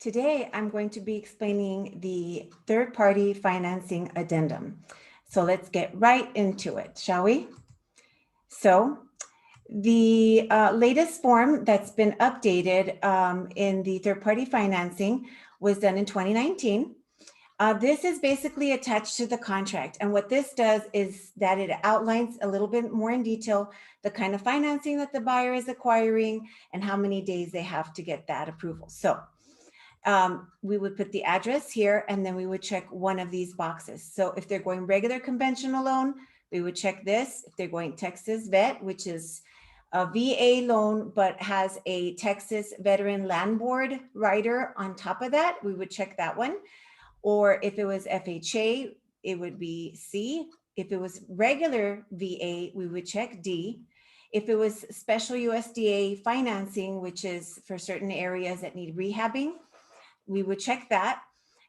Today, I'm going to be explaining the third-party financing addendum. So let's get right into it, shall we? So the latest form that's been updated in the third-party financing was done in 2019. This is basically attached to the contract. And what this does is that it outlines a little bit more in detail the kind of financing that the buyer is acquiring and how many days they have to get that approval. So we would put the address here, and then we would check one of these boxes. So if they're going regular conventional loan, we would check this. If they're going Texas Vet, which is a VA loan, but has a Texas Veteran Land Board rider on top of that, we would check that one. Or if it was FHA, it would be C. If it was regular VA, we would check D. If it was special USDA financing, which is for certain areas that need rehabbing, we would check that.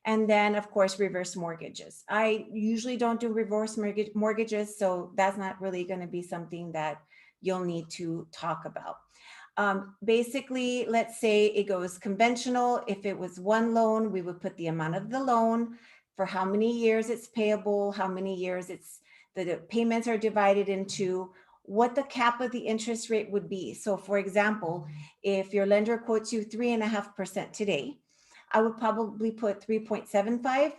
And then, of course, reverse mortgages. I usually don't do reverse mortgages, so that's not really going to be something that you'll need to talk about. Basically, let's say it goes conventional. If it was one loan, we would put the amount of the loan, for how many years it's payable, how many years the payments are divided into, what the cap of the interest rate would be. So for example, if your lender quotes you 3.5% today, I would probably put 3.75,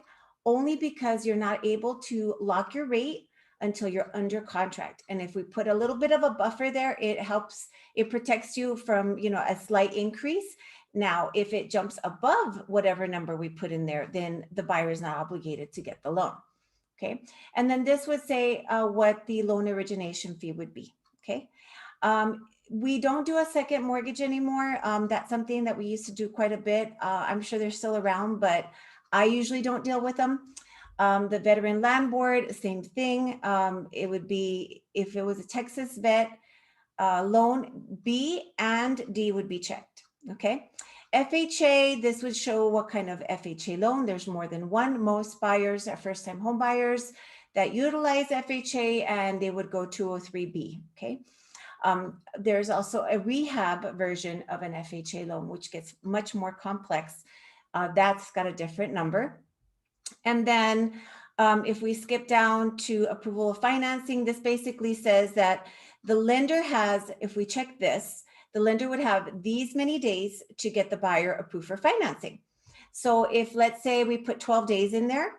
only because you're not able to lock your rate until you're under contract. And if we put a little bit of a buffer there, it helps, it protects you from, a slight increase. Now, if it jumps above whatever number we put in there, then the buyer is not obligated to get the loan. Okay. And then this would say what the loan origination fee would be. Okay. We don't do a second mortgage anymore. That's something that we used to do quite a bit. I'm sure they're still around, but I usually don't deal with them. The Veteran Land Board, same thing. It would be, if it was a Texas Vet loan, B and D would be checked. Okay. FHA, this would show what kind of FHA loan. There's more than one. Most buyers are first-time home buyers that utilize FHA, and they would go 203B. Okay. There's also a rehab version of an FHA loan, which gets much more complex. That's got a different number. And then if we skip down to approval of financing, this basically says that the lender has, if we check this, the lender would have these many days to get the buyer approved for financing. So if, let's say, we put 12 days in there,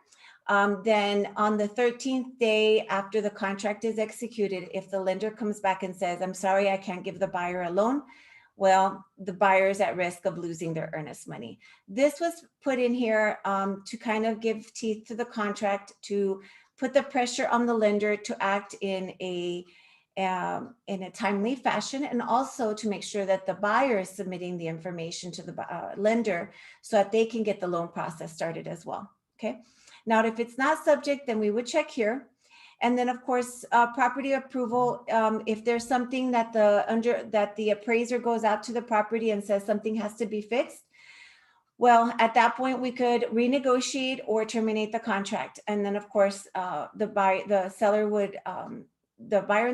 then on the 13th day after the contract is executed, if the lender comes back and says, I'm sorry, I can't give the buyer a loan, well, the buyer is at risk of losing their earnest money. This was put in here to kind of give teeth to the contract, to put the pressure on the lender to act in a timely fashion, and also to make sure that the buyer is submitting the information to the lender so that they can get the loan process started as well. Okay. Now, if it's not subject, then we would check here. And then, of course, property approval. If there's something that the appraiser goes out to the property and says something has to be fixed, well, at that point we could renegotiate or terminate the contract. And then, of course, the buyer and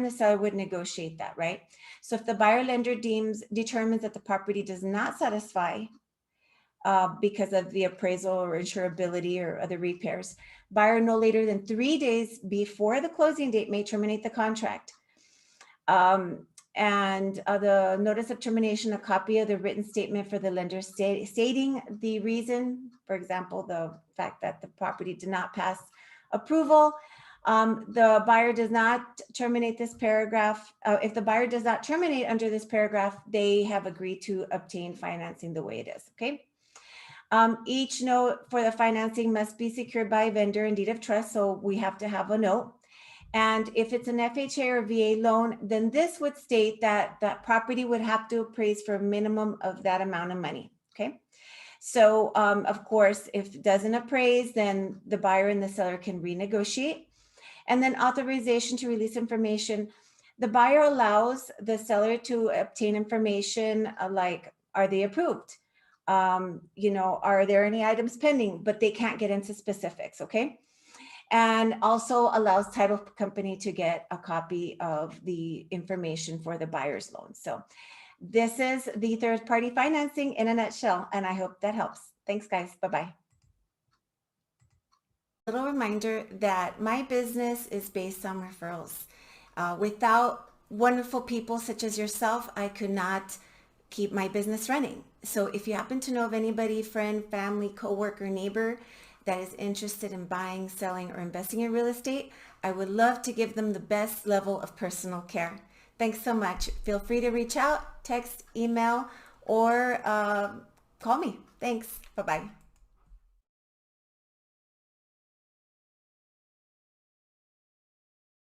the seller would negotiate that, right? So if the buyer lender determines that the property does not satisfy because of the appraisal or insurability or other repairs, buyer no later than 3 days before the closing date may terminate the contract. And the notice of termination, a copy of the written statement for the lender stating the reason, for example, the fact that the property did not pass approval. The buyer does not terminate this paragraph. If the buyer does not terminate under this paragraph, they have agreed to obtain financing the way it is. Okay. Each note for the financing must be secured by a vendor in deed of trust, so we have to have a note. And if it's an FHA or VA loan, then this would state that that property would have to appraise for a minimum of that amount of money. Okay. So, of course, if it doesn't appraise, then the buyer and the seller can renegotiate. And then authorization to release information. The buyer allows the seller to obtain information like, are they approved? Are there any items pending? But they can't get into specifics, okay? And also allows title company to get a copy of the information for the buyer's loan. So this is the third-party financing in a nutshell, and I hope that helps. Thank Thanks, guys. Bye-bye. Little reminder that my business is based on referrals. Without wonderful people such as yourself, I could not keep my business running. So if you happen to know of anybody, friend, family, coworker, neighbor that is interested in buying, selling, or investing in real estate, I would love to give them the best level of personal care. Thanks so much. Feel free to reach out, text, email, or call me. Thanks. Bye-bye.